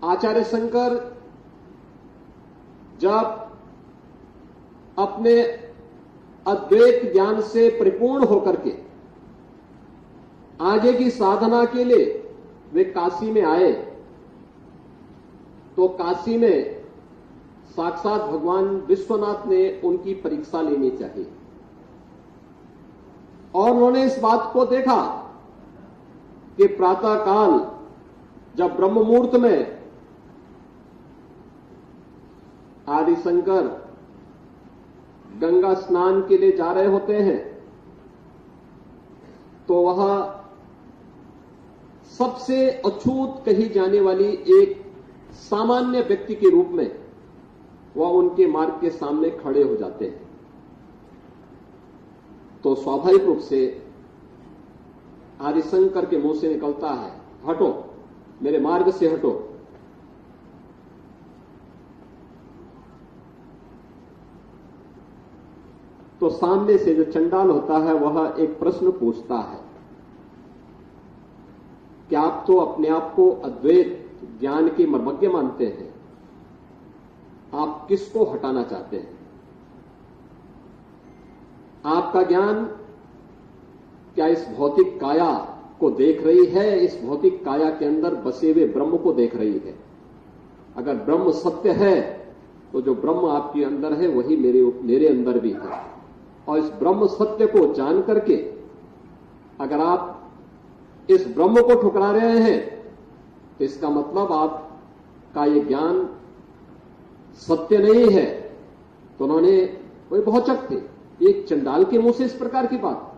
आचार्य शंकर जब अपने अद्वैत ज्ञान से परिपूर्ण होकर के आगे की साधना के लिए वे काशी में आए, तो काशी में साक्षात भगवान विश्वनाथ ने उनकी परीक्षा लेनी चाहिए और उन्होंने इस बात को देखा कि प्रातःकाल जब ब्रह्म मुहूर्त में आदि शंकर गंगा स्नान के लिए जा रहे होते हैं, तो वह सबसे अछूत कही जाने वाली एक सामान्य व्यक्ति के रूप में वह उनके मार्ग के सामने खड़े हो जाते हैं। तो स्वाभाविक रूप से आदिशंकर के मुंह से निकलता है, हटो, मेरे मार्ग से हटो। तो सामने से जो चंडाल होता है वह एक प्रश्न पूछता है कि आप तो अपने आप को अद्वैत ज्ञान के मर्मज्ञ मानते हैं, आप किसको हटाना चाहते हैं? आपका ज्ञान क्या इस भौतिक काया को देख रही है, इस भौतिक काया के अंदर बसे हुए ब्रह्म को देख रही है? अगर ब्रह्म सत्य है तो जो ब्रह्म आपके अंदर है वही मेरे अंदर भी है, और इस ब्रह्म सत्य को जान करके अगर आप इस ब्रह्म को ठुकरा रहे हैं तो इसका मतलब आपका ये ज्ञान सत्य नहीं है। तो उन्होंने, वे भौचक थे, एक चंडाल के मुंह से इस प्रकार की बात।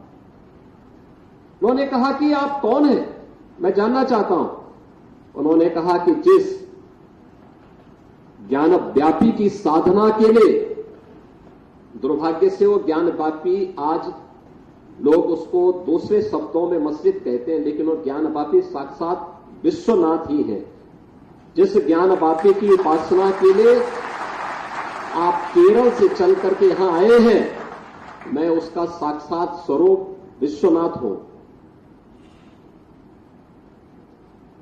उन्होंने कहा कि आप कौन हैं, मैं जानना चाहता हूं। उन्होंने कहा कि जिस ज्ञान व्यापी की साधना के लिए, दुर्भाग्य से वो ज्ञान व्यापी आज लोग उसको दूसरे शब्दों में मस्जिद कहते हैं, लेकिन वो ज्ञान व्यापी साक्षात विश्वनाथ ही है। जिस ज्ञान व्यापी की उपासना के लिए आप केरल से चल करके यहां आए हैं, मैं उसका साक्षात स्वरूप विश्वनाथ हूं।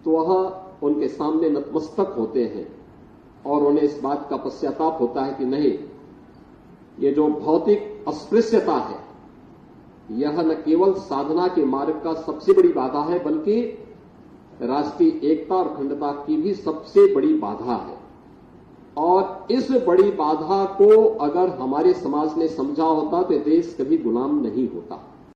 तो वह उनके सामने नतमस्तक होते हैं और उन्हें इस बात का पश्चाताप होता है कि नहीं, ये जो भौतिक अस्पृश्यता है यह न केवल साधना के मार्ग का सबसे बड़ी बाधा है, बल्कि राष्ट्रीय एकता और अखंडता की भी सबसे बड़ी बाधा है। और इस बड़ी बाधा को अगर हमारे समाज ने समझा होता तो देश कभी गुलाम नहीं होता।